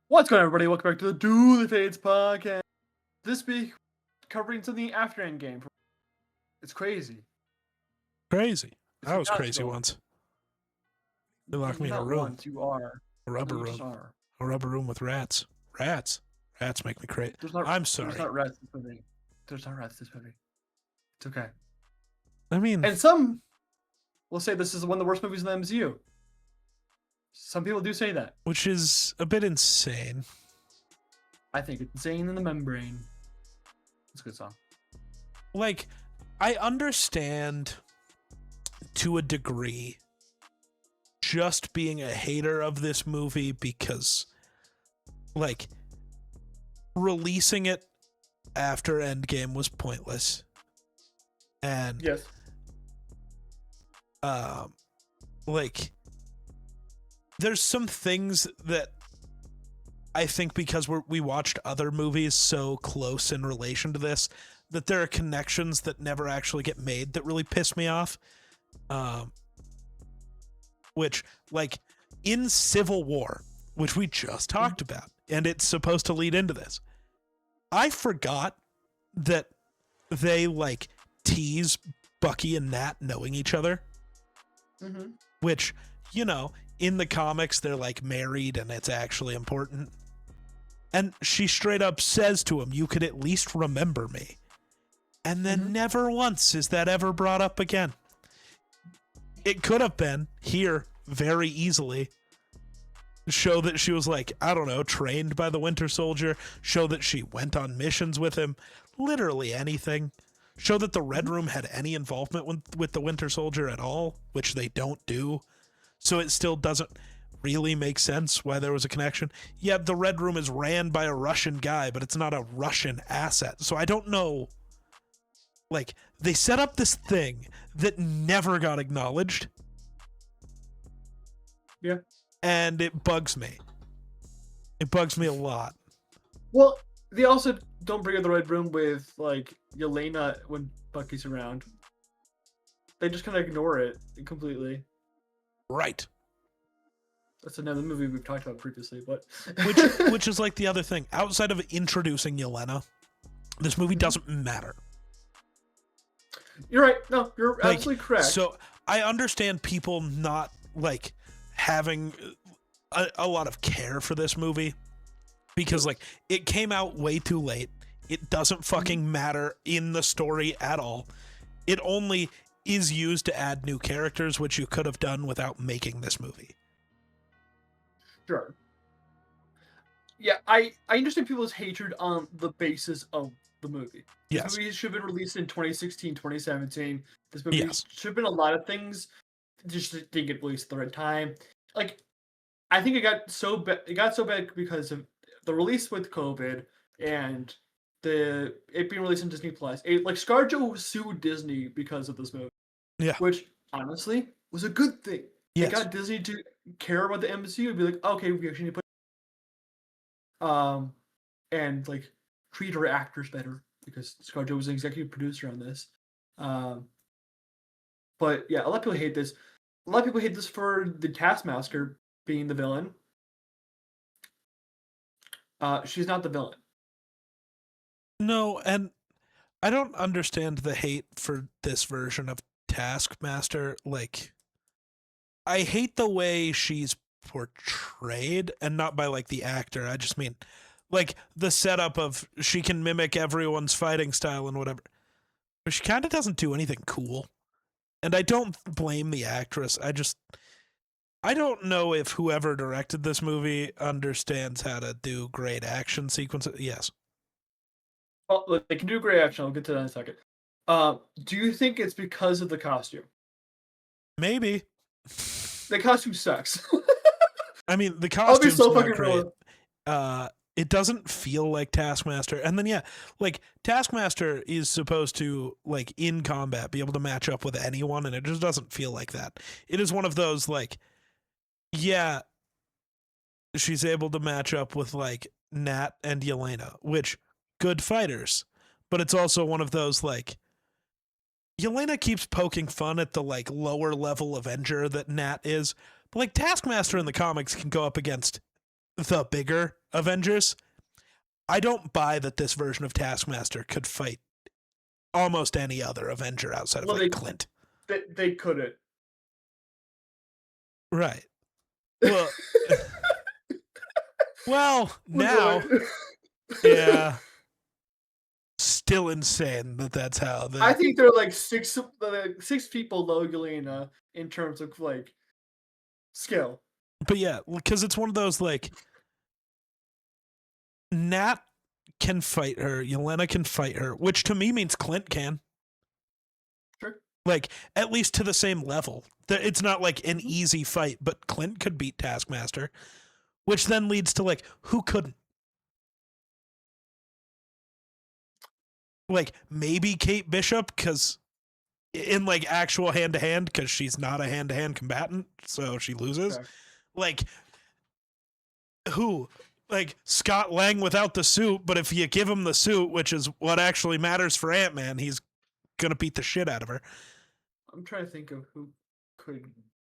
What's going on, everybody? Welcome back to the Dueling podcast. This week, covering something after Endgame. It's crazy. Crazy. It's I was nuts, crazy though. once. They locked me in a Not room, once, you are. a No, rubber you just room, are. a rubber room with rats. Rats make me crazy. I'm There's sorry. not rats this movie. There's not rats this movie. It's okay. I mean, And some will say this is one of the worst movies in the MCU. Some people do say that. which is a bit insane. I think it's Insane in the Membrane. It's a good song. Like, I understand to a degree just being a hater of this movie because, like, releasing it after Endgame was pointless. And Yes. like, there's some things that I think because we watched other movies so close in relation to this, that there are connections that never actually get made that really piss me off. Which, like, in Civil War, which we just talked about, and it's supposed to lead into this, I forgot that they, like, tease Bucky and Nat knowing each other. Mm-hmm. Which, you know, in the comics, they're, like, married and it's actually important. And she straight up says to him, "You could at least remember me." And then never once is that ever brought up again. It could have been here very easily. Show that she was, like, I don't know, trained by the Winter Soldier. Show that she went on missions with him. Literally anything. Show that the Red Room had any involvement with the Winter Soldier at all, which they don't do. So it still doesn't really make sense why there was a connection. Yeah, the Red Room is ran by a Russian guy, but it's not a Russian asset. So I don't know. Like, they set up this thing that never got acknowledged. Yeah. And it bugs me. It bugs me a lot. Well, they also don't bring in the Red Room with, like, Yelena when Bucky's around. They just kind of ignore it completely. Right. That's another movie we've talked about previously, but... which is like the other thing. Outside of introducing Yelena, this movie doesn't matter. You're right. No, you're Like, absolutely correct. So I understand people not, like, having a lot of care for this movie because, like, it came out way too late. It doesn't fucking matter in the story at all. It only is used to add new characters, which you could have done without making this movie. Sure. Yeah, I understand people's hatred on the basis of the movie. This Yes. movie should have been released in 2016, 2017. This movie Yes. should have been a lot of things. Just didn't get released at the right time. Like, I think it got so bad. It got so bad because of the release with COVID and it being released on Disney Plus. Like, ScarJo sued Disney because of this movie. Yeah. Which honestly was a good thing. Yes. It got Disney to care about the MCU and be like, okay, we actually need to put and, like, treat our actors better because ScarJo was an executive producer on this. But yeah, a lot of people hate this. A lot of people hate this for the Taskmaster being the villain. She's not the villain. No, and I don't understand the hate for this version of Taskmaster. Like, I hate the way she's portrayed, and not by, like, the actor. I just mean, like, the setup of she can mimic everyone's fighting style and whatever. But she kind of doesn't do anything cool. And I don't blame the actress. I don't know if whoever directed this movie understands how to do great action sequences. Yes. Well, look, they can do great action. I'll get to that in a second. Do you think it's because of the costume? Maybe. The costume sucks. I mean, the I'll be costume's so not fucking great. real. It doesn't feel like Taskmaster. And then, yeah, like, Taskmaster is supposed to, like, in combat, be able to match up with anyone, and it just doesn't feel like that. It is one of those, like, yeah, she's able to match up with, like, Nat and Yelena, which, good fighters. But it's also one of those, like, Yelena keeps poking fun at the, like, lower level Avenger that Nat is. But, like, Taskmaster in the comics can go up against the bigger Avengers, I don't buy that this version of Taskmaster could fight almost any other Avenger outside of Well, like Clint. they couldn't. Right. Well, now, yeah, still insane that's how I the. think they're like six people below Yelena in terms of like skill. But yeah, because it's one of those like Nat can fight her, Yelena can fight her, which to me means Clint can. Sure. Like, at least to the same level. It's not like an Mhm. easy fight, but Clint could beat Taskmaster, which then leads to like, who couldn't? Like, maybe Kate Bishop, because in like actual hand to hand, because she's not a hand to hand combatant, so she loses. Okay. Like, who? Like Scott Lang without the suit, but if you give him the suit, which is what actually matters for Ant-Man, he's gonna beat the shit out of her. I'm trying to think of who could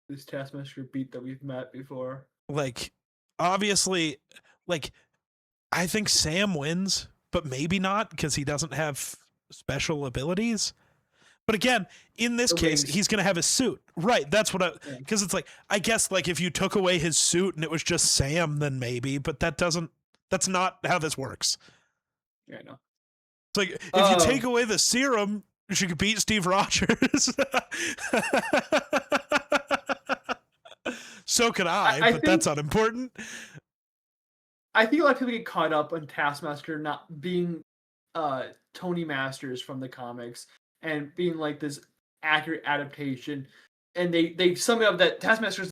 this Taskmaster beat that we've met before. Like, obviously, like I think Sam wins, but maybe not because he doesn't have special abilities. But again, in this The case, rings. he's gonna have his suit, right? That's what I, Yeah. because it's like I guess like if you took away his suit and it was just Sam, then maybe, but that doesn't. That's not how this works. Yeah, I know. It's like if you take away the serum, she could beat Steve Rogers. So could I but think that's unimportant. I think a lot of people get caught up on Taskmaster not being Tony Masters from the comics and being like this accurate adaptation, and they sum it up that Taskmaster's,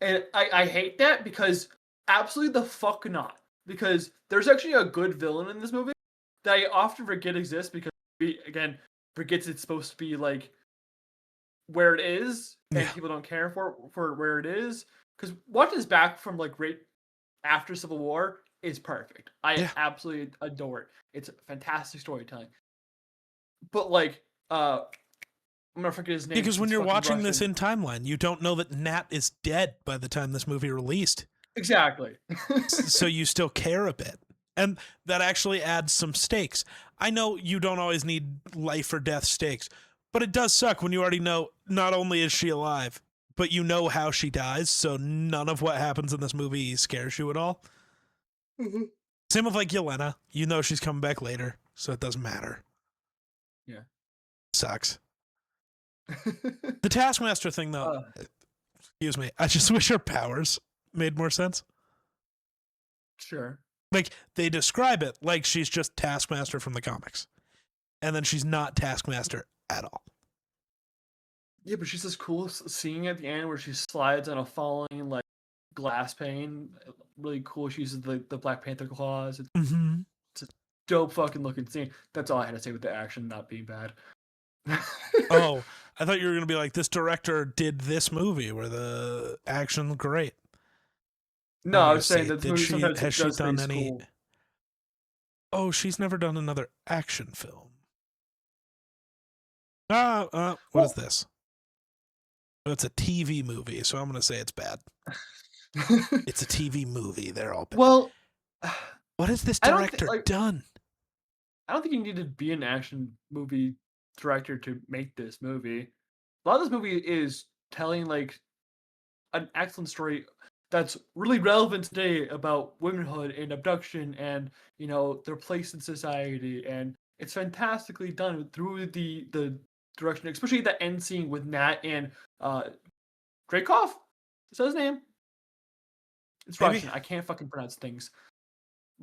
and I hate that because absolutely the fuck not, because there's actually a good villain in this movie that I often forget exists because we again forgets it's supposed to be like where it is and Yeah. people don't care for where it is, because watching this back from like right after Civil War is perfect. I Yeah. absolutely adore it. It's fantastic storytelling. But like, I'm gonna forget his name Because when it's you're fucking watching this Russian. in timeline, you don't know that Nat is dead by the time this movie released. Exactly. So you still care a bit. And that actually adds some stakes. I know you don't always need life or death stakes, but it does suck when you already know not only is she alive, but you know how she dies, so none of what happens in this movie scares you at all. Mhm. Same with like Yelena. You know she's coming back later, so it doesn't matter. Yeah. Sucks. The Taskmaster thing, though, uh, excuse me, I just wish her powers made more sense. sure. Like, they describe it like she's just Taskmaster from the comics, and then she's not Taskmaster at all. Yeah, but she's this cool scene at the end where she slides on a falling like glass pane. Really cool. She uses the Black Panther claws. Mm-hmm. It's a dope fucking looking scene. That's all I had to say with the action not being bad. Oh, I thought you were gonna be like, this director did this movie where the action's great. No, Let I me was saying see. that the Did movie she sometimes has it she does done things any? cool. Oh, she's never done another action film. What is Well, this? Oh, it's a TV movie, so I'm gonna say it's bad. It's a TV movie. They're all bad. well, What has this I don't think director like done? I don't think you need to be an action movie director to make this movie. A lot of this movie is telling like an excellent story that's really relevant today about womanhood and abduction and their place in society, and it's fantastically done through the direction, especially the end scene with Nat and uh Dreykov. Is that his name? It's Maybe. Russian. I can't fucking pronounce things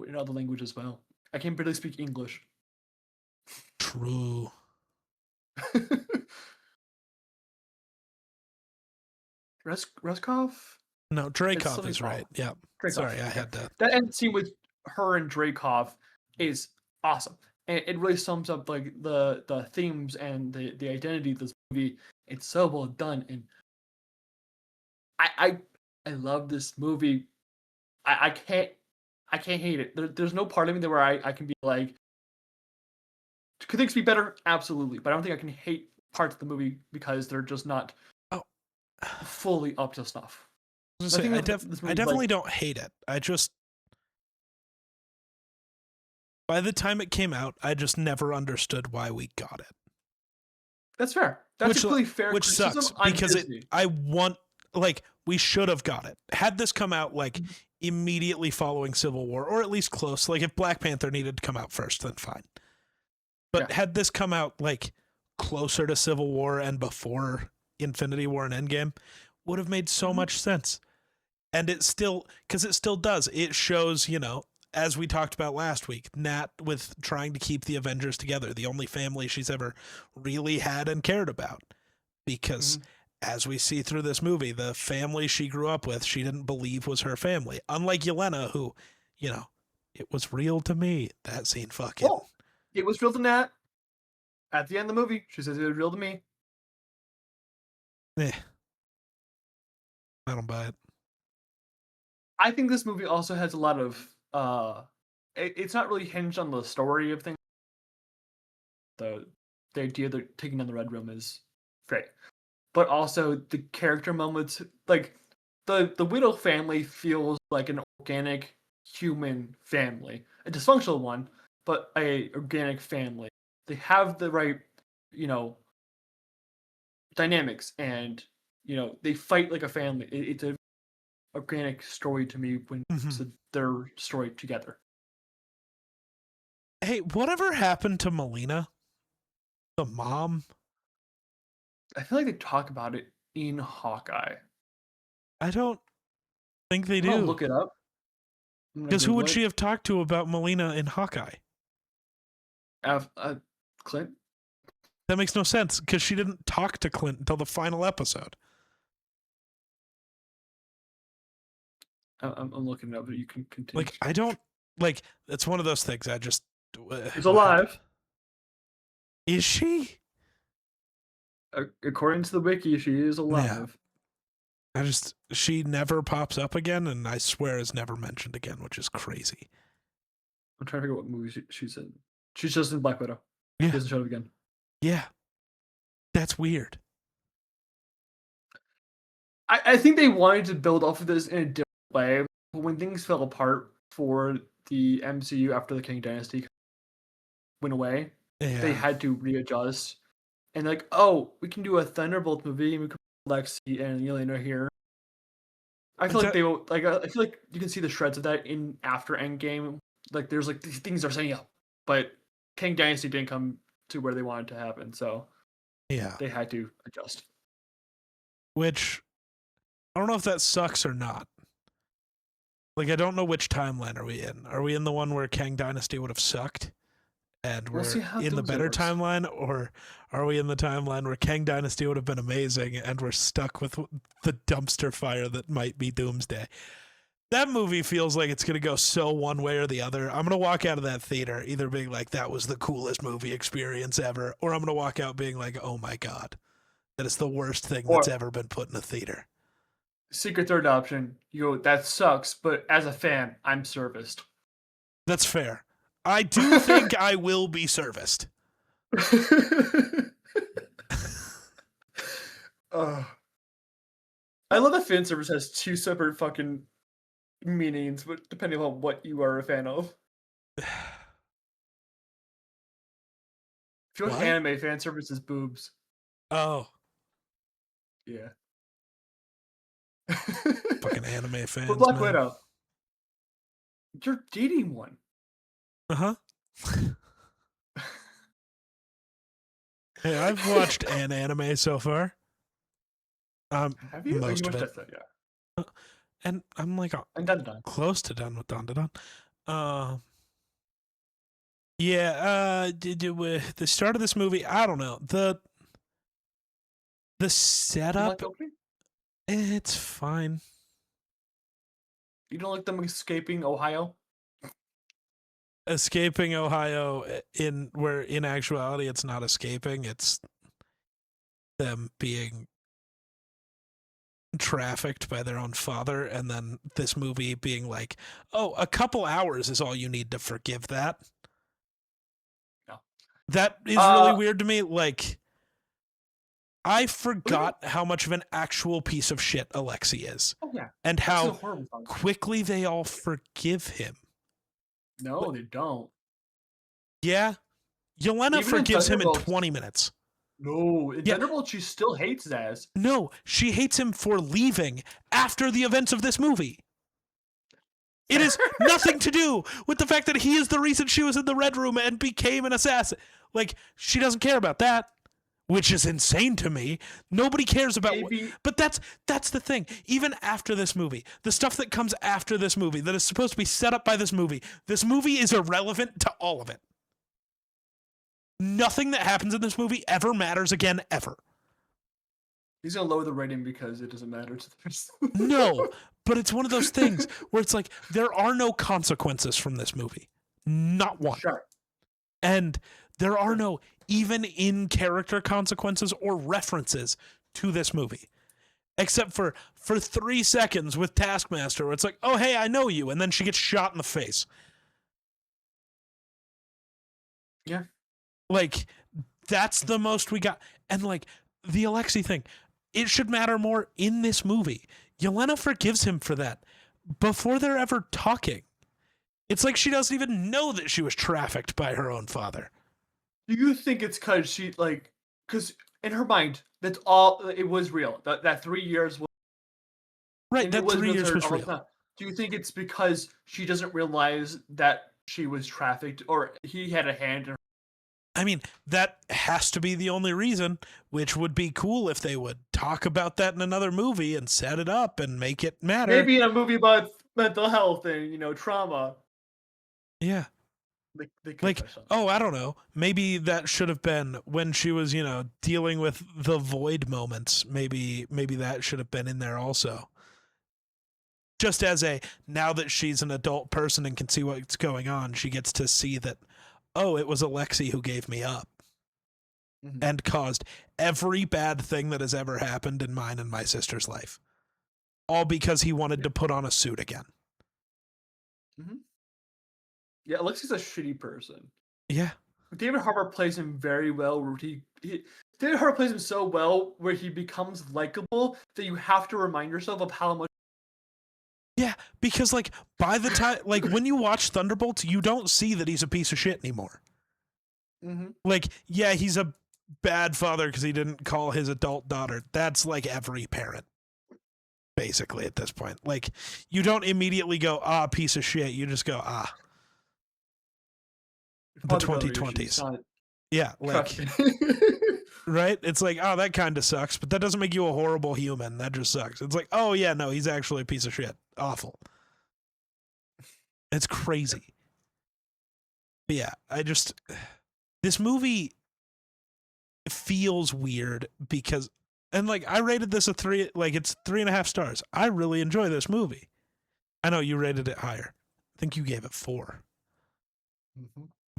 in other languages as well. I can barely speak English. True. Ruskov? No, It's Dreykov something is right. small. Yeah. Dreykov. Sorry, I Okay. had to. That end scene with her and Dreykov is awesome. And it really sums up like the themes and the identity of this movie. It's so well done, and I love this movie. I can't hate it. There's no part of me there where I can be like, could things be better? Absolutely, but I don't think I can hate parts of the movie because they're just not Oh, fully up to snuff. Nothing this I movie definitely don't hate it. I just, by the time it came out, I just never understood why we got it. That's fair. That's a completely fair Which criticism sucks on because Disney. we should have got it. Had this come out like Mhm. immediately following Civil War, or at least close. Like if Black Panther needed to come out first, then fine. But Yeah. had this come out like closer to Civil War and before Infinity War and Endgame, would have made so Mhm. much sense. And it still, because it still does. It shows, as we talked about last week, Nat with trying to keep the Avengers together, the only family she's ever really had and cared about. Because Mhm. as we see through this movie, the family she grew up with, she didn't believe was her family. Unlike Yelena, who, it was real to me. That scene fucking. Well, it was real to Nat. At the end of the movie, she says it was real to me. Eh, I don't buy it. I think this movie also has a lot of it's not really hinged on the story of things. The idea that taking down the Red Room is great. But also the character moments, like the Widow family feels like an organic human family. A dysfunctional one, but a organic family. They have the right, you know, dynamics and they fight like a family. It's a organic story to me when it's their story together. Hey, whatever happened to Melina? The mom? I feel like they talk about it in Hawkeye. I don't think they I'm gonna do. look it up. I'm gonna Because who Google would it. she have talked to about Melina in Hawkeye? Clint. That makes no sense because she didn't talk to Clint until the final episode. I'm looking it up, but you can continue. Like, I don't, like, it's one of those things. I just. She's alive. Is she? According to the wiki, she is alive. She never pops up again, and I swear is never mentioned again, which is crazy. I'm trying to figure out what movie she's in. She's just in Black Widow. Yeah. She hasn't showed up again. Yeah. That's weird. I think they wanted to build off of this in a different way. But when things fell apart for the MCU after the King Dynasty went away, they had to readjust. And like, oh, we can do a Thunderbolt movie, and we can put Lexi and Yelena here. I feel like they will like. I feel like you can see the shreds of that in after Endgame. Like, there's like these things they're setting up, but King Dynasty didn't come to where they wanted to happen, so they had to adjust. Which I don't know if that sucks or not. Like, I don't know which timeline are we in. Are we in the one where Kang Dynasty would have sucked? And we're in the better timeline, or are we in the timeline where Kang Dynasty would have been amazing and we're stuck with the dumpster fire that might be Doomsday? That movie feels like it's going to go so one way or the other. I'm going to walk out of that theater either being like, that was the coolest movie experience ever, or I'm going to walk out being like, oh my God, that is the worst thing that's ever been put in a theater. Secret third option, you go, that sucks, but as a fan, I'm serviced. That's fair. I do think I will be serviced. I love that fan service has two separate fucking meanings, but depending on what you are a fan of. If you like anime, fan service is boobs. Oh. Yeah. Fucking anime fans. But Black Widow. You're dating one. Uh-huh. Hey, I've watched an anime so far. Have you? Most of it. Yeah. And I'm like close to done with Don to Don. Yeah, the start of this movie, I don't know. The setup, it's fine. You don't like them escaping Ohio? Escaping Ohio where in actuality it's not escaping, it's them being trafficked by their own father, and then this movie being like, oh, a couple hours is all you need to forgive that. No. That is really weird to me. Like, I forgot how much of an actual piece of shit Alexei is. Oh yeah, And this is a how horrible song. quickly they all forgive him. No, they don't. Yeah. Yelena Even in forgives him in Thunderbolts. 20 minutes. No, in Yeah. Thunderbolts, she still hates his ass. No, she hates him for leaving after the events of this movie. It is nothing to do with the fact that he is the reason she was in the Red Room and became an assassin. Like, she doesn't care about that, which is insane to me. Nobody cares about but that's the thing. Even after this movie, the stuff that comes after this movie that is supposed to be set up by this movie is irrelevant to all of it. Nothing that happens in this movie ever matters again, ever. He's gonna lower the rating because it doesn't matter to the rest. No, but it's one of those things where it's like there are no consequences from this movie. Not one. Sure. And there are no even in character consequences or references to this movie. Except for 3 seconds with Taskmaster where it's like, oh hey, I know you, and then she gets shot in the face. Yeah. Like, that's the most we got. And like the Alexei thing, it should matter more in this movie. Yelena forgives him for that before they're ever talking. It's like she doesn't even know that she was trafficked by her own father. Do you think it's because she because in her mind that's all it was real? That 3 years was right. That 3 years was real. Do you think it's because she doesn't realize that she was trafficked or he had a hand in her? I mean, that has to be the only reason, which would be cool if they would talk about that in another movie and set it up and make it matter. Maybe in a movie about mental health and, trauma. Yeah. Like, oh, I don't know. Maybe that should have been when she was, dealing with the void moments. Maybe that should have been in there also. Just as now that she's an adult person and can see what's going on, she gets to see that, oh, it was Alexei who gave me up and caused every bad thing that has ever happened in mine and my sister's life. All because he wanted to put on a suit again. Mm-hmm. Yeah, Alexei's a shitty person. Yeah. David Harbour plays him very well. David Harbour plays him so well where he becomes likable that you have to remind yourself of how much. Yeah, because by the time when you watch Thunderbolts, you don't see that he's a piece of shit anymore. Yeah, he's a bad father because he didn't call his adult daughter. That's like every parent, basically, at this point. You don't immediately go, piece of shit. You just go, the 2020s. Yeah, right? It's like, oh, that kind of sucks, but that doesn't make you a horrible human. That just sucks. It's like, oh, yeah, no, he's actually a piece of shit. Awful. It's crazy. But yeah, this movie feels weird because, and I rated this a 3, it's 3.5 stars. I really enjoy this movie. I know you rated it higher. I think you gave it 4.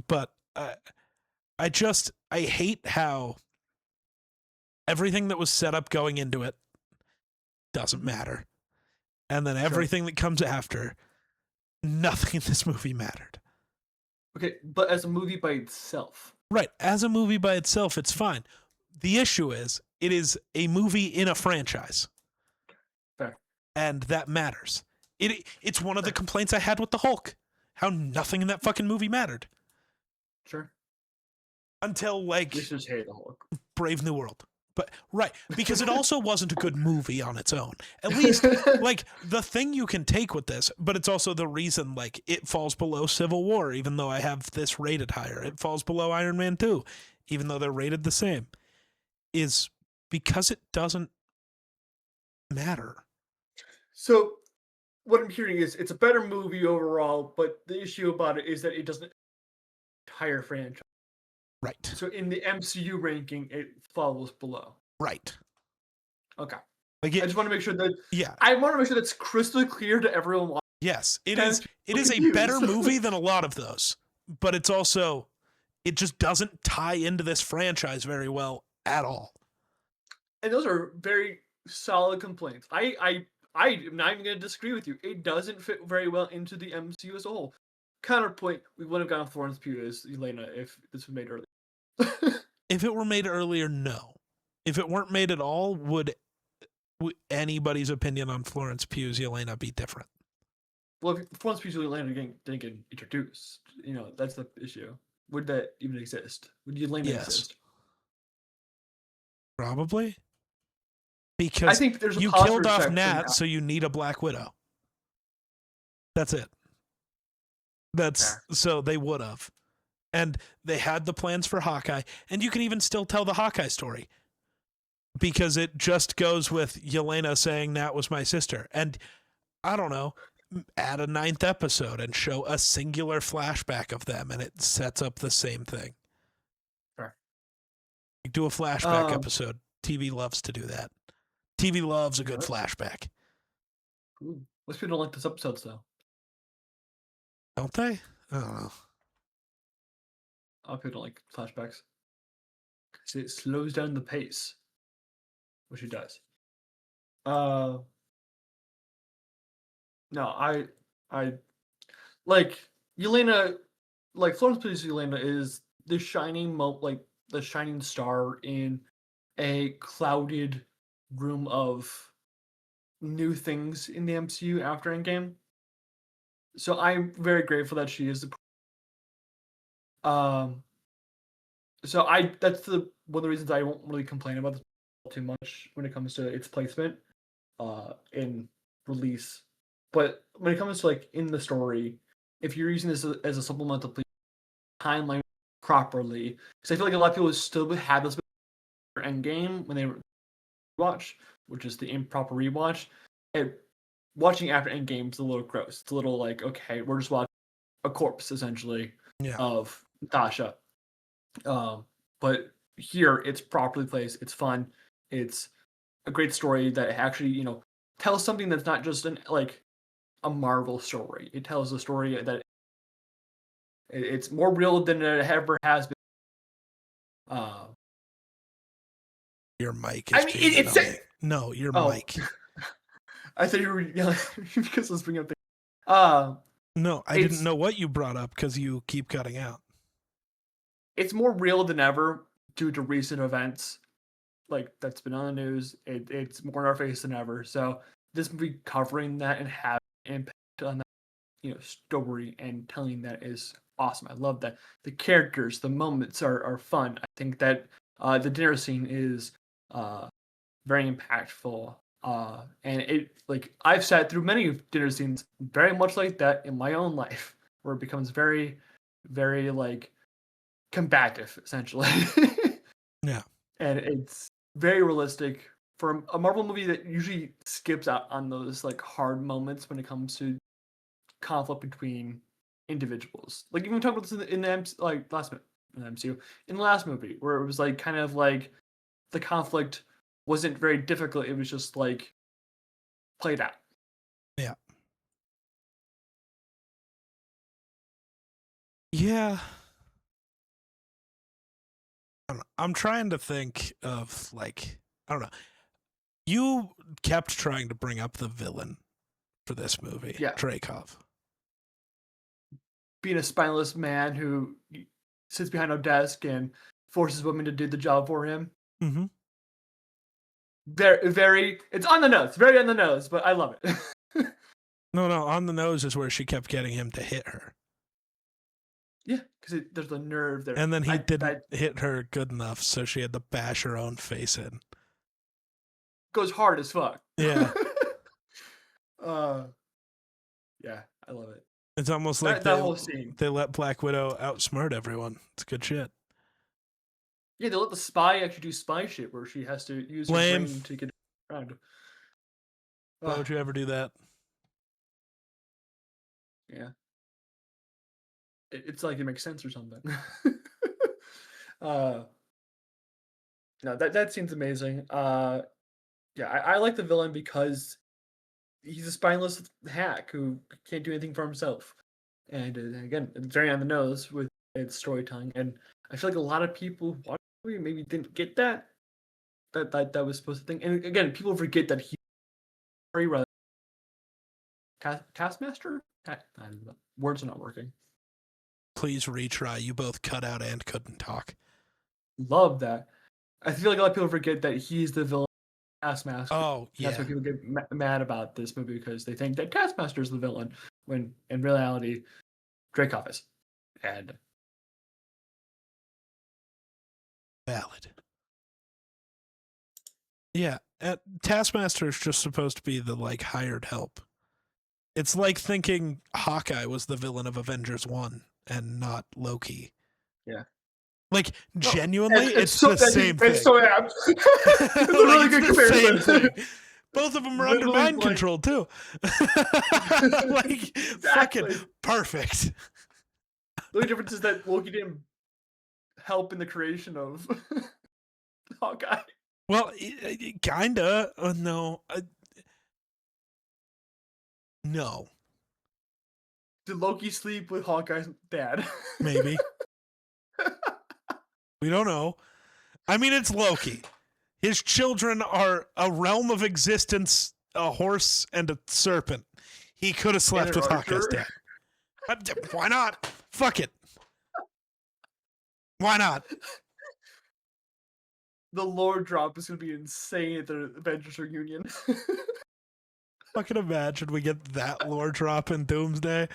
But I hate how everything that was set up going into it doesn't matter. And then everything that comes after, nothing in this movie mattered. Okay, but as a movie by itself. Right, as a movie by itself, it's fine. The issue is, it is a movie in a franchise. Fair. And that matters. It's one of the complaints I had with the Hulk. How nothing in that fucking movie mattered. Sure. Until This is Hey the Hulk. Brave New World. But right, because it also wasn't a good movie on its own. At least the thing you can take with this, but it's also the reason it falls below Civil War, even though I have this rated higher. It falls below Iron Man 2, even though they're rated the same, is because it doesn't matter. So what I'm hearing is it's a better movie overall, but the issue about it is that it doesn't entire franchise. Right. So in the MCU ranking, it falls below. Right. Okay. I just want to make sure that that's crystal clear to everyone. Yes, it is. It is a better movie than a lot of those, but it's also, it just doesn't tie into this franchise very well at all. And those are very solid complaints. I'm not even going to disagree with you. It doesn't fit very well into the MCU as a whole. Counterpoint: we wouldn't have gone Florence Pugh as Elena if this was made earlier. If it were made earlier, no. If it weren't made at all, would anybody's opinion on Florence Pugh's Yelena be different? Well, if Florence Pugh Yelena didn't get introduced, that's the issue. Would that even exist? Would Yelena Yes. exist? Probably. I Because think there's a you pause killed for a off sec for Nat, now. so you need a Black Widow. That's it. Fair. So they would have. And they had the plans for Hawkeye. And you can even still tell the Hawkeye story. Because it just goes with Yelena saying Nat was my sister. And I don't know, add a 9th episode and show a singular flashback of them, and it sets up the same thing. Fair. Do a flashback episode. TV loves to do that. TV loves a good flashback. Ooh. Most people don't like those episodes, though. Don't they? I don't know. A lot of people don't like flashbacks. Because it slows down the pace. Which it does. No, I like Yelena, like Florence Pugh's Yelena is the shining the shining star in a clouded room of new things in the MCU after Endgame. So I'm very grateful that she is the so that's the one of the reasons I won't really complain about this too much when it comes to its placement in release. But when it comes to like in the story, if you're using this as a supplemental timeline properly, because I feel like a lot of people still have this Endgame when they watch, which is the improper rewatch. And watching after Endgame is a little gross. It's a little like, okay, we're just watching a corpse essentially of Natasha. But here it's properly placed. It's fun. It's a great story that actually, tells something that's not just a Marvel story. It tells a story that it's more real than it ever has been. Your mic is being annoying. No, your mic. I thought you were yelling because I was bringing up the. No, I didn't know what you brought up because you keep cutting out. It's more real than ever due to recent events, like that's been on the news. It's more in our face than ever. So this movie covering that and having impact on that, story and telling that is awesome. I love that. The characters, the moments are fun. I think that the dinner scene is very impactful. And it I've sat through many dinner scenes very much like that in my own life, where it becomes very, very combative, essentially. Yeah. And it's very realistic for a Marvel movie that usually skips out on those hard moments when it comes to conflict between individuals. Like even talk about this in the MCU, in the last movie, where it was kind of the conflict wasn't very difficult. It was just played out. Yeah. Yeah. I'm trying to think of I don't know. You kept trying to bring up the villain for this movie, Dreykov. Being a spineless man who sits behind a desk and forces women to do the job for him. Mm-hmm. Very, very. It's on the nose. Very on the nose, but I love it. No, on the nose is where she kept getting him to hit her. Yeah, because there's a nerve there. And then he didn't hit her good enough, so she had to bash her own face in. Goes hard as fuck. Yeah. Yeah, I love it. It's almost like that whole scene. They let Black Widow outsmart everyone. It's good shit. Yeah, they let the spy actually do spy shit where she has to use her brain to get around. Why would you ever do that? Yeah. It's like it makes sense or something. No, that scene's amazing. Yeah, I like the villain because he's a spineless hack who can't do anything for himself. And again, it's very on the nose with its storytelling. And I feel like a lot of people watching the movie maybe didn't get that was supposed to think. And again, people forget that he very rather Taskmaster? Words are not working. Please retry. You both cut out and couldn't talk. Love that. I feel like a lot of people forget that he's the villain, Taskmaster. Oh And that's why yeah, people get mad about this movie because they think that Taskmaster is the villain when in reality Dreykov is. And valid. Yeah, Taskmaster is just supposed to be the like hired help. It's like thinking Hawkeye was the villain of Avengers 1 and not Loki. yeah. Like No, genuinely, it's it's so the same it's thing. so apt. It's a really Like it's good the same comparison. thing. Both of them are under Literally, mind like, control too. Like fucking exactly. perfect. The only difference is that Loki didn't help in the creation of Hawkeye. Well, kinda. No, no, Did Loki sleep with Hawkeye's dad? maybe we don't know. I mean, it's Loki. His children are a realm of existence, a horse and a serpent. He could have And slept an with Hawkeye's archer. dad. Why not? Fuck it. Why not? The lore drop is gonna be insane at the Avengers reunion. Fucking imagine we get that lore drop in Doomsday.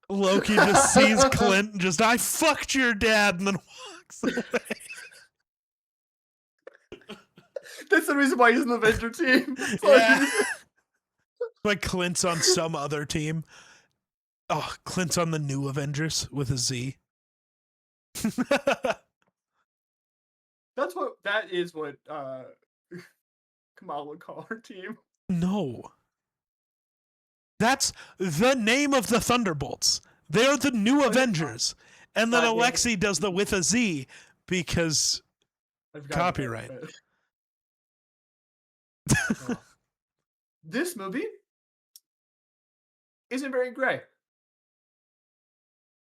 Loki just sees Clint and just, I fucked your dad, and then walks away. That's the reason why he's in the Avenger team. Yeah. Like Clint's on some other team. Oh, Clint's on the new Avengers with a Z. That is what Kamal would call her team. No. That's the name of the Thunderbolts. They're the new Avengers. And then Alexei does the with a Z because copyright. This movie isn't very gray.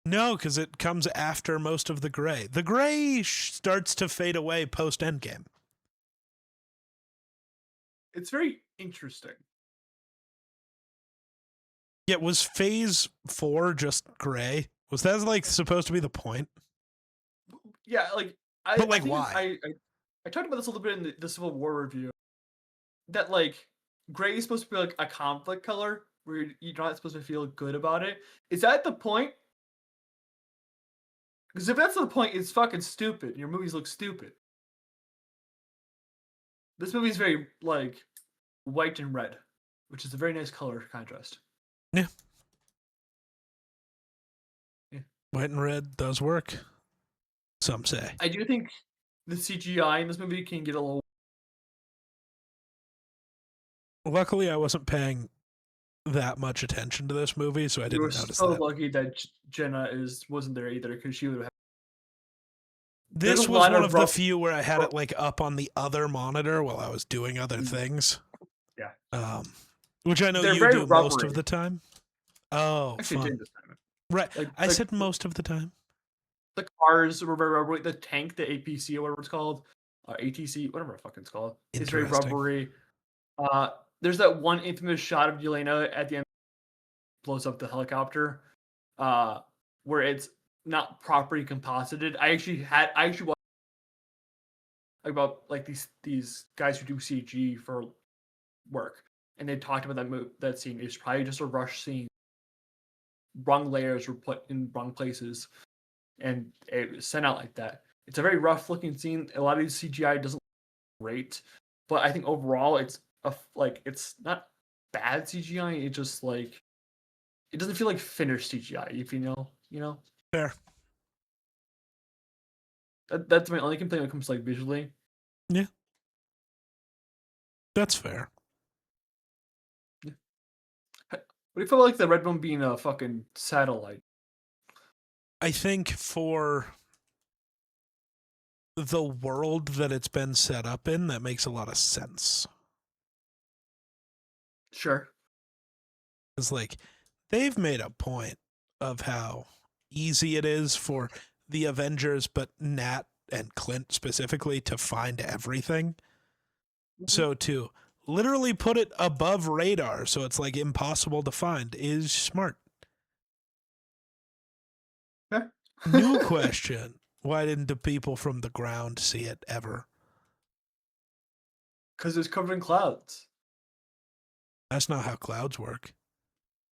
No, because it comes after most of the gray. The gray starts to fade away post Endgame. It's very interesting. Yeah, was Phase 4 just gray? Was that like supposed to be the point? Yeah, like But like, I think why? I talked about this a little bit in the Civil War review. That like gray is supposed to be like a conflict color where you're not supposed to feel good about it. Is that the point? Because if that's the point, it's fucking stupid. Your movies look stupid. This movie's very like white and red, which is a very nice color contrast. Yeah. Yeah. White and red does work, some say. I do think the CGI in this movie can get a little. Luckily, I wasn't paying that much attention to this movie, so I You didn't were notice so that. lucky that Jenna wasn't there either, because she would have. This was one of the few where I had it like up on the other monitor while I was doing other things. Yeah. Which I know They're you very do rubbery. most of the time. Oh, Actually, fun. did this time. Right. Like, I said most of the time. The cars were very rubbery. The tank, the APC or whatever it's called, ATC, whatever the fuck it's called, it's very Interesting. rubbery. There's that one infamous shot of Yelena at the end, blows up the helicopter, where it's not properly composited. I actually watched about like these guys who do CG for work, and they talked about that scene. It's probably just a rush scene. Wrong layers were put in wrong places, and it was sent out like that. It's a very rough looking scene. A lot of these CGI doesn't look great, but I think overall it's it's not bad CGI. It just like it doesn't feel like finished CGI. If you know. Fair. That's my only complaint when it comes to like visually. Yeah. That's fair. Yeah. What do you feel like the red one being a fucking satellite? I think for the world that it's been set up in, that makes a lot of sense. Sure. It's like they've made a point of how easy it is for the Avengers, but Nat and Clint specifically, to find everything. Mm-hmm. So to literally put it above radar so it's like impossible to find is smart. Yeah. New question. Why didn't the people from the ground see it ever? Because it's covered in clouds. That's not how clouds work.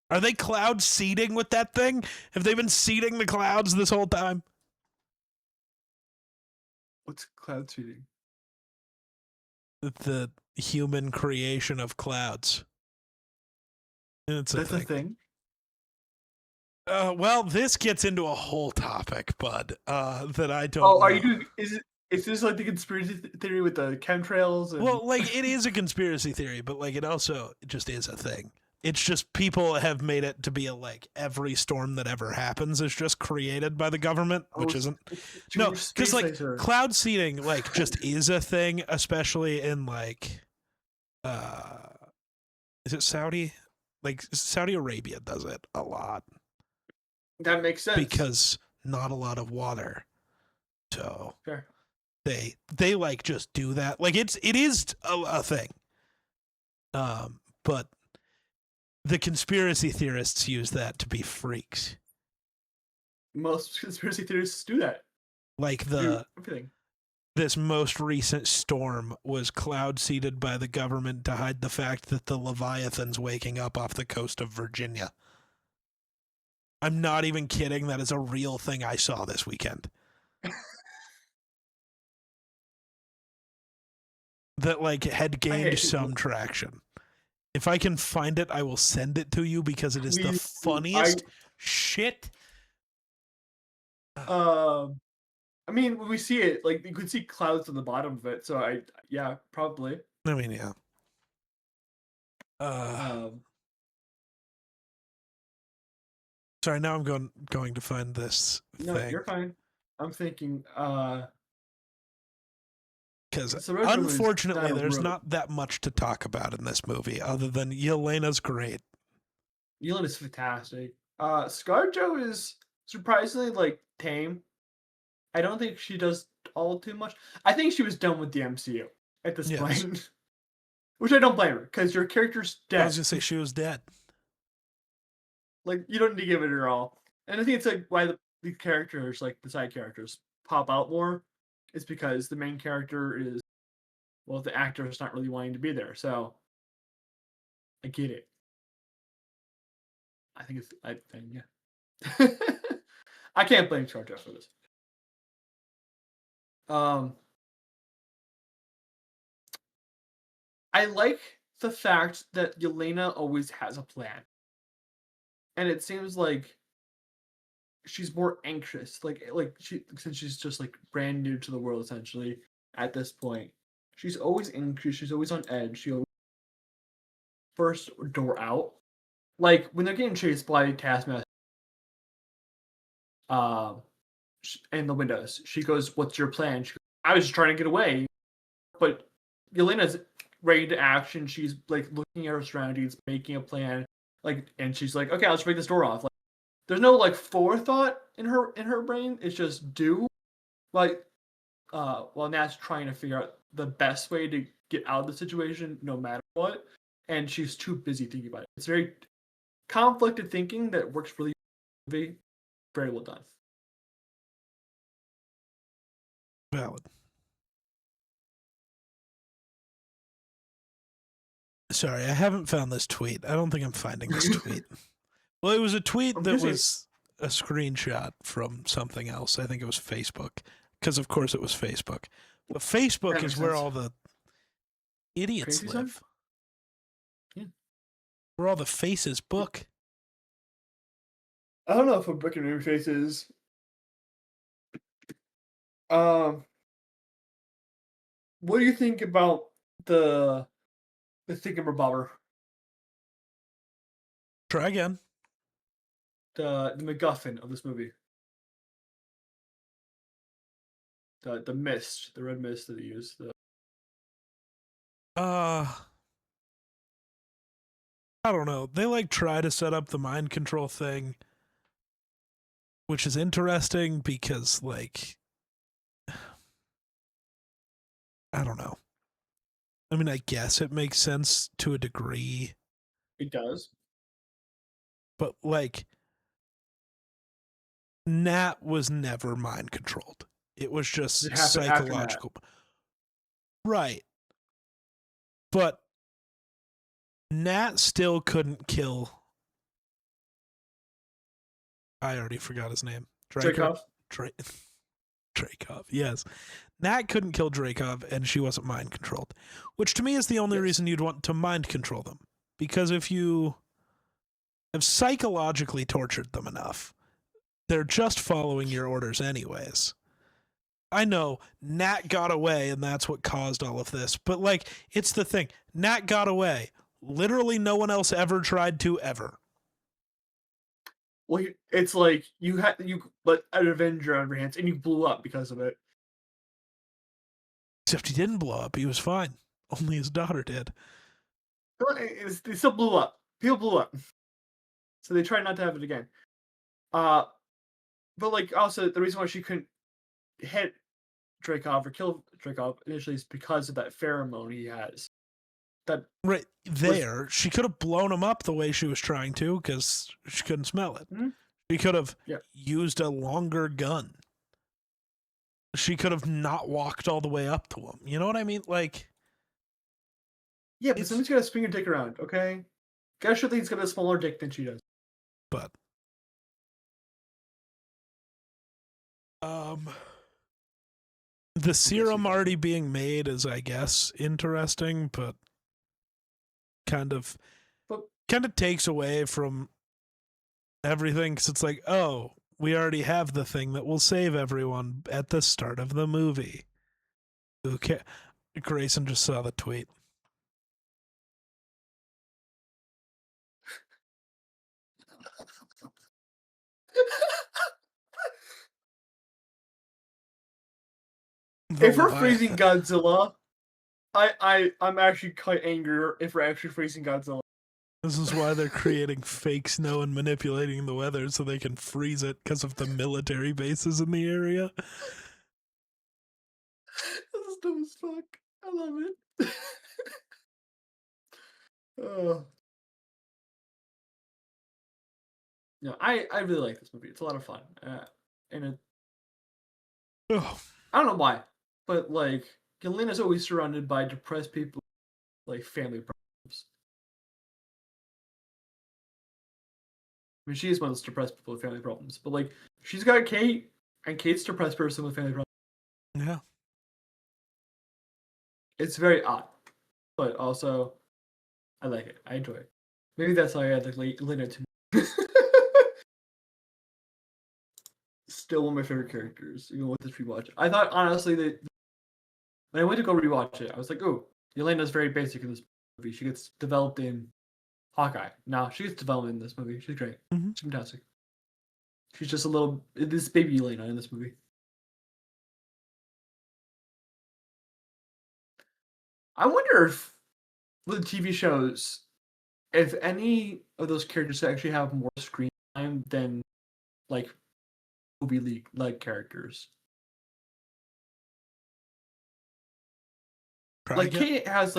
Are they cloud seeding with that thing? Have they been seeding the clouds this whole time? What's cloud seeding? The human creation of clouds. It's That's a thing. Well, this gets into a whole topic, bud, that I don't Oh, know. are you doing? Is this like the conspiracy theory with the chemtrails? And... Well, like, it is a conspiracy theory, but like it just is a thing. It's just people have made it to be like every storm that ever happens is just created by the government, which isn't. No, because like cloud seeding like just is a thing, especially in like, is it Saudi? Like Saudi Arabia does it a lot. That makes sense because not a lot of water, so sure. They like just do that. Like it is a thing. But the conspiracy theorists use that to be freaks. Most conspiracy theorists do that. Like this most recent storm was cloud seeded by the government to hide the fact that the Leviathan's waking up off the coast of Virginia. I'm not even kidding. That is a real thing I saw this weekend. That like had gained some traction. If I can find it, I will send it to you because it is the funniest shit. I mean, when we see it, like you could see clouds on the bottom of it. So yeah, probably. I mean, yeah. Sorry, now I'm going to find this thing. No, you're fine. I'm thinking, because unfortunately there's not that much to talk about in this movie other than Yelena's great. Yelena's fantastic. ScarJo is surprisingly like tame. I don't think she does all too much. I think she was done with the MCU at this point. Which I don't blame her, because your character's dead. I was gonna say she was dead. Like, you don't need to give it her all. And I think it's like why the characters, like the side characters, pop out more. It's because the main character is, well, the actor is not really wanting to be there. So I get it. I think yeah. I can't blame ScarJo for this. I like the fact that Yelena always has a plan. And it seems like she's more anxious. Like since she's just like brand new to the world essentially at this point. She's always anxious, she's always on edge. She always first door out. Like when they're getting chased by Taskmaster in the windows, she goes, "What's your plan?" She goes, "I was just trying to get away." But Yelena's ready to action. She's like looking at her surroundings, making a plan. Like, and she's like, "Okay, let's break this door off." Like, there's no like forethought in her brain. It's just do. Like, while Nat's trying to figure out the best way to get out of the situation, no matter what, and she's too busy thinking about it. It's very conflicted thinking that works really, very well done. Valid. Sorry, I haven't found this tweet. I don't think I'm finding this tweet. Well, it was a tweet that was a screenshot from something else. I think it was Facebook. Because, of course, it was Facebook. But Facebook is where all the idiots live. Yeah. Where all the faces book. I don't know if I'm booking any faces. What do you think about the thingamabobber? Try again. The MacGuffin of this movie. The mist, the red mist that they use. I don't know. They like try to set up the mind control thing, which is interesting because like I don't know. I mean, I guess it makes sense to a degree. It does. But like Nat was never mind controlled. It was just psychological. Right. But Nat still couldn't kill. I already forgot his name. Dreykov. Dreykov, yes. Nat couldn't kill Dreykov, and she wasn't mind controlled, which to me is the only reason you'd want to mind control them. Because if you have psychologically tortured them enough, they're just following your orders anyways. I know Nat got away, and that's what caused all of this. But, like, it's the thing. Nat got away. Literally no one else ever tried to ever. Well, it's like you let an Avenger on your hands, and you blew up because of it. Except he didn't blow up. He was fine. Only his daughter did. They still blew up. People blew up. So they tried not to have it again. But, like, also, the reason why she couldn't hit Dreykov or kill Dreykov initially is because of that pheromone he has. That right there, she could have blown him up the way she was trying to because she couldn't smell it. Mm-hmm. She could have used a longer gun. She could have not walked all the way up to him. You know what I mean? Like, yeah, but somebody's got to swing your dick around, okay? Guy sure think he's got a smaller dick than she does. But the serum already being made is, I guess, interesting, but kind of takes away from everything because it's like, oh, we already have the thing that will save everyone at the start of the movie. Okay, Grayson just saw the tweet. If we're freezing Godzilla, I'm actually quite angry if we're actually freezing Godzilla. This is why they're creating fake snow and manipulating the weather so they can freeze it because of the military bases in the area. This is dumb as fuck. I love it. No, I really like this movie. It's a lot of fun. And it, I don't know why, but like Yelena's always surrounded by depressed people, like family problems. I mean, she is one of those depressed people with family problems, but like she's got Kate, and Kate's a depressed person with family problems. Yeah, it's very odd, but also I like it. I enjoy it. Maybe that's why I had like Yelena to me. Still one of my favorite characters, even with this rewatch. I thought honestly that when I went to go rewatch it, I was like, "Oh, Yelena's very basic in this movie. She gets developed in Hawkeye. Now she gets developed in this movie. She's great. Mm-hmm. She's fantastic. She's just a little this baby Yelena in this movie." I wonder if with TV shows, if any of those characters actually have more screen time than like movie league like characters. Like Kate has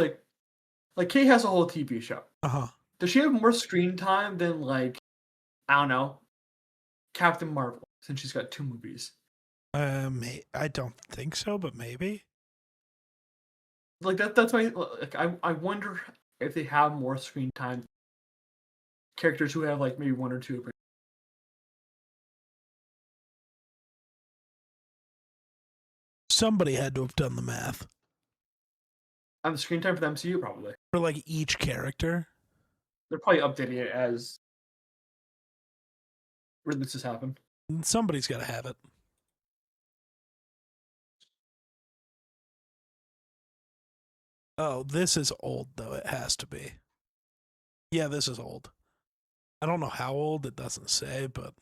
Kate has a whole TV show. Does she have more screen time than like I don't know, Captain Marvel since she's got 2 movies? I don't think so, but maybe. Like that's my like I wonder if they have more screen time characters who have like maybe 1 or 2. Somebody had to have done the math. On the screen time for the MCU, probably. For like each character? They're probably updating it as releases happen. Somebody's got to have it. Oh, this is old, though. It has to be. Yeah, this is old. I don't know how old, it doesn't say, but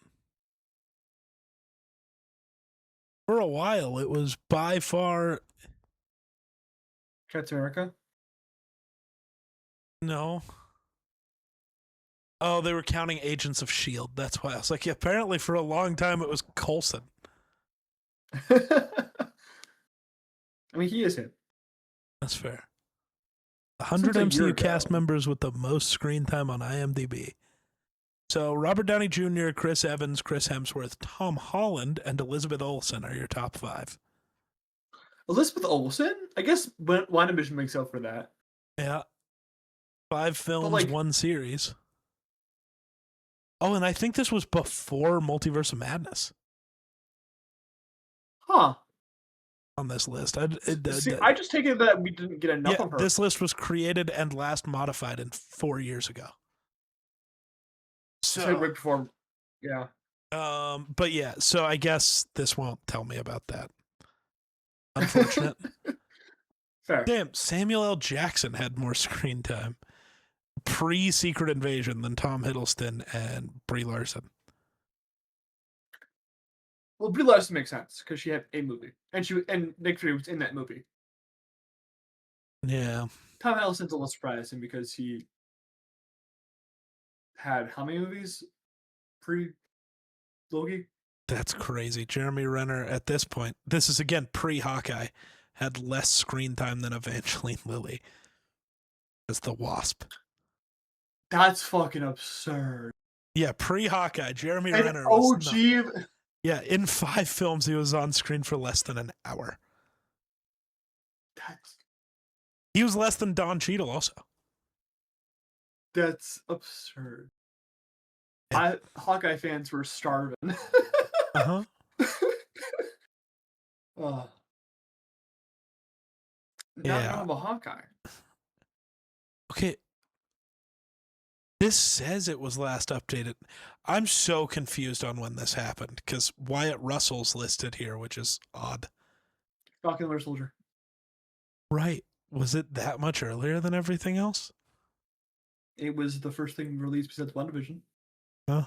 for a while, it was by far... Captain America? No. Oh, they were counting Agents of S.H.I.E.L.D. That's why I was like, yeah, apparently for a long time it was Coulson. I mean, he is him. That's fair. 100 MCU cast members with the most screen time on IMDb. So Robert Downey Jr., Chris Evans, Chris Hemsworth, Tom Holland, and Elizabeth Olsen are your top 5. Elizabeth Olsen? I guess WandaVision makes up for that. Yeah. 5 But films, like, 1 series. Oh, and I think this was before Multiverse of Madness huh? on this list. See, I just take it that we didn't get enough Yeah, of her. this list was created and last modified in 4 years ago. It's like So, right before, yeah. but yeah, so I guess this won't tell me about that. Unfortunate. Fair. Damn, Samuel L. Jackson had more screen time pre-Secret Invasion than Tom Hiddleston and Brie Larson. Well, Brie Larson makes sense because she had a movie, and Nick Fury was in that movie. Yeah, Tom Hiddleston's a little surprising because he had how many movies pre Loki? that's crazy. Jeremy Renner at this point, this is again pre-Hawkeye, had less screen time than Evangeline Lilly as the Wasp. That's fucking absurd. Yeah, pre-Hawkeye, Jeremy And Renner was not. OG, Yeah, in 5 films, he was on screen for less than an hour. that's He was less than Don Cheadle also. that's absurd. Yeah. Hawkeye fans were starving. Uh-huh. Now Yeah. I'm a Hawkeye. Okay. This says it was last updated. I'm so confused on when this happened because Wyatt Russell's listed here, which is odd. Falcon Winter Soldier. Right. Was it that much earlier than everything else? It was the first thing released besides WandaVision. Huh.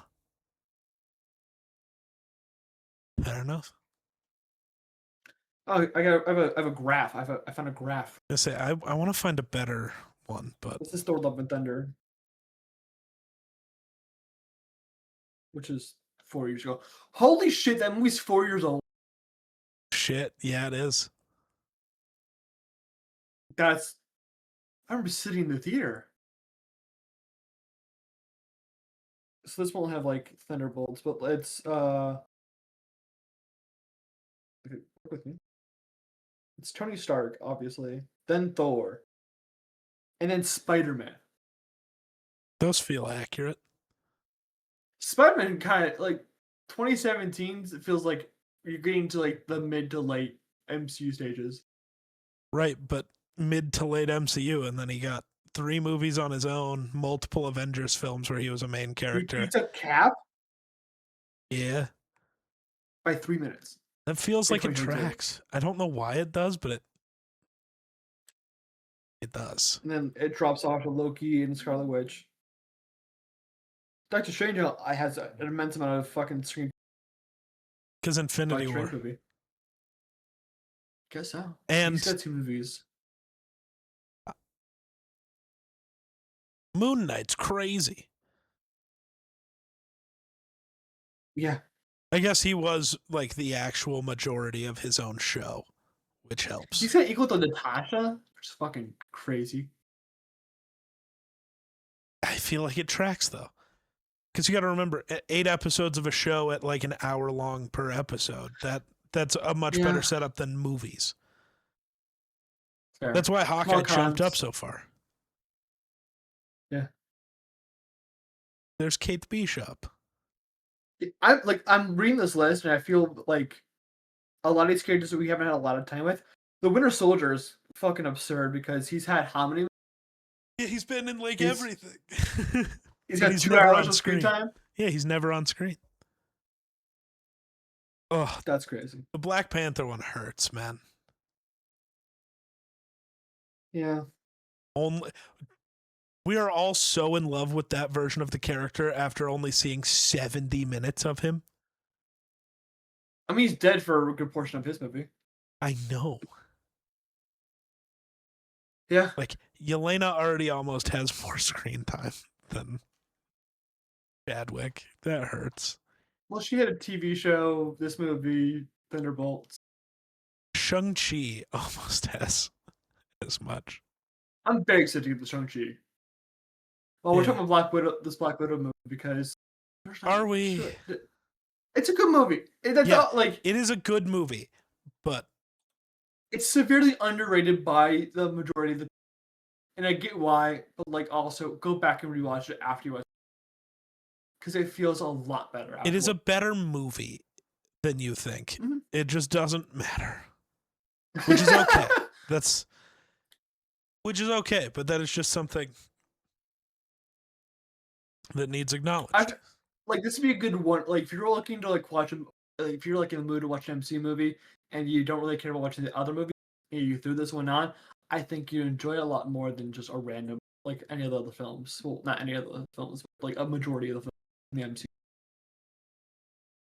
Fair enough. Oh, I have a graph. I found a graph. I say I want to find a better one, but This is Thor: Love and Thunder, which is 4 years ago. Holy shit, that movie's 4 years old. shit, yeah, it is. That's I remember sitting in the theater. So this won't have like Thunderbolts, but it's okay, work with me. It's Tony Stark, obviously, then Thor, and then Spider-Man. Those feel accurate. Spider-Man kind of like 2017. It feels like you're getting to like the mid to late MCU stages. Right, but mid to late MCU, and then he got 3 movies on his own, multiple Avengers films where he was a main He character. beats a Cap Yeah. by 3 minutes. That feels In like it 2022. tracks. I don't know why it does, but it does. And then it drops off to Loki and Scarlet Witch. Doctor Strange has an immense amount of fucking screen. Because Infinity Doctor War. Strange movie. Guess so. And He's got 2 movies. Moon Knight's crazy. Yeah. I guess he was like the actual majority of his own show, which helps. He's got equal to Natasha, which is fucking crazy. I feel like it tracks though. Because you got to remember, 8 episodes of a show at like an hour long per episode. That's a much better setup than movies. Fair. That's why Hawkeye jumped up so far. Yeah. There's Kate Bishop. I'm reading this list and I feel like a lot of these characters that we haven't had a lot of time with. The Winter Soldier is fucking absurd because he's had how many? Yeah, he's been in like everything. He's got he's 2 never hours on of screen. screen time. Yeah, he's never on screen. Oh, That's crazy. the Black Panther one hurts, man. Yeah. We are all so in love with that version of the character after only seeing 70 minutes of him. I mean, he's dead for a good portion of his movie. I know. Yeah. Like, Yelena already almost has more screen time than Chadwick. That hurts. Well, she had a TV show, this movie, Thunderbolts. Shang-Chi almost has as much. I'm very excited to get the Shang-Chi. Well, we're talking about this Black Widow movie because Are we? It's a good movie. It is a good movie, but it's severely underrated by the majority of the. and I get why, but like also go back and rewatch it after you watch because it feels a lot better It is a afterward. better movie than you think. Mhm. It just doesn't matter, which is okay. Which is okay, but that is just something that needs I acknowledged. like this would be a good one. Like if you're looking to like watch a, like, if you're like in the mood to watch an MCU movie and you don't really care about watching the other movie, and you threw this one on, I think you enjoy it a lot more than just a random like any of the other films. Well, not any of the films, but like a majority of the films in the MCU.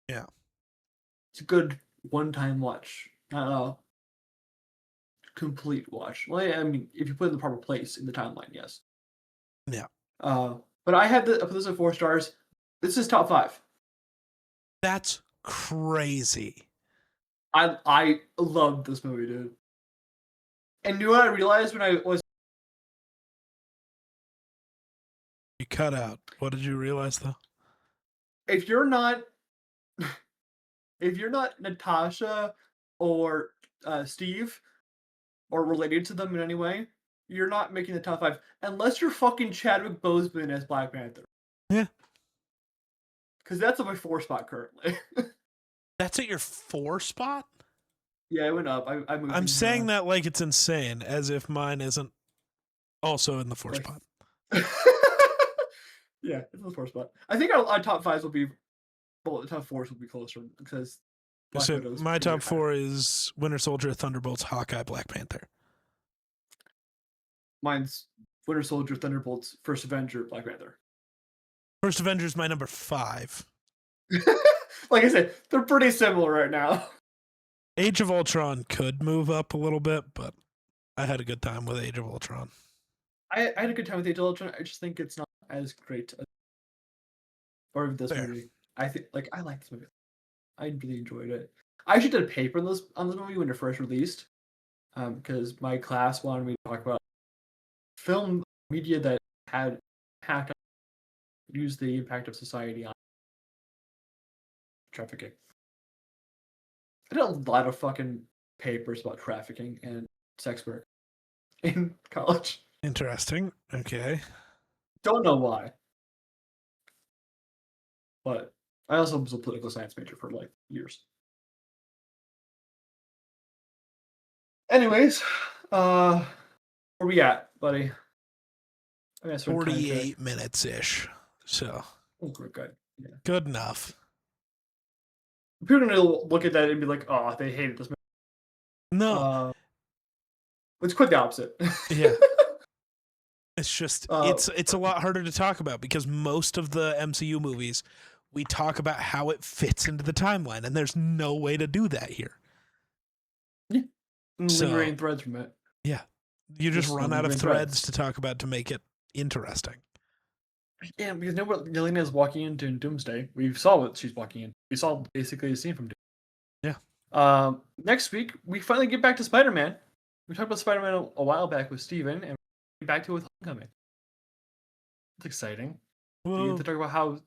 Yeah. It's a good one-time watch, not a complete watch. Well, yeah, I mean, if you put it in the proper place in the timeline, yes. Yeah. But I put this at 4 stars. This is top 5. That's crazy. I loved this movie, dude. And you know what I realized when I was You cut out. What did you realize though? if you're not if you're not Natasha or Steve or related to them in any way, you're not making the top 5 unless you're fucking Chadwick Boseman as Black Panther. Yeah. Because that's at my 4 spot currently. That's at your 4 spot? Yeah, it went up. I moved. I'm saying that like it's insane, as if mine isn't also in the 4 like, spot. yeah, it's the 4 spot. I think our top 5s will be, well, the top 4s will be closer because Black So Widow's my gonna top be higher. 4 is Winter Soldier, Thunderbolts, Hawkeye, Black Panther. Mine's Winter Soldier, Thunderbolts, First Avenger, Black Panther. First Avenger is my number 5. Like I said, they're pretty similar right now. Age of Ultron could move up a little bit, but I had a good time with Age of Ultron. I had a good time with Age of Ultron. I just think it's not as great as or this Fair. movie. I think like I like this movie. I really enjoyed it. I actually did a paper on this movie when it first released, because my class wanted me to talk about film media that had impact use the impact of society on trafficking. I did a lot of fucking papers about trafficking and sex work in college. Interesting. Okay. Don't know why, but I also was a political science major for like years. Anyways, where we at, buddy? I guess we're kind of 48 minutes ish. So we're good. Yeah. good enough. People are gonna look at that and be like, "Oh, they hated this movie." No. It's quite the opposite. Yeah. It's just uh, it's a lot harder to talk about because most of the MCU movies we talk about how it fits into the timeline, and there's no way to do that here. yeah, So- lingering threads from it. Yeah. You just Just run out of lingering threads threads. to talk about to make it interesting. Yeah, because now what Yelena is walking into in Doomsday. We saw what she's walking in. We saw basically a scene from Doomsday. Yeah. Next week we finally get back to Spider-Man. We talked about Spider-Man a while back with Steven, and we get back to it with Homecoming. It's exciting. We Well, get to talk about how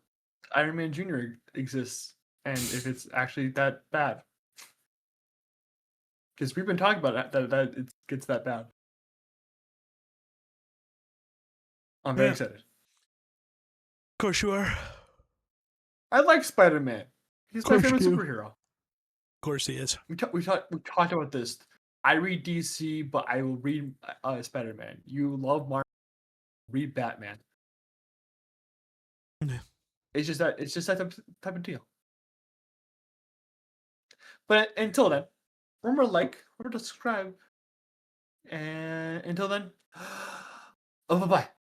Iron Man Jr. exists and if it's actually that bad. Because we've been talking about that it gets that bad. I'm very Yeah. excited. of course you are. Of I like Spider-Man. He's my Course favorite you do. superhero. course he is. We talked about this. I read DC, but I will read Spider-Man. You love Marvel, read Batman. Yeah. It's just that type of deal. But until then, remember to like, remember to subscribe, and until then, oh bye bye.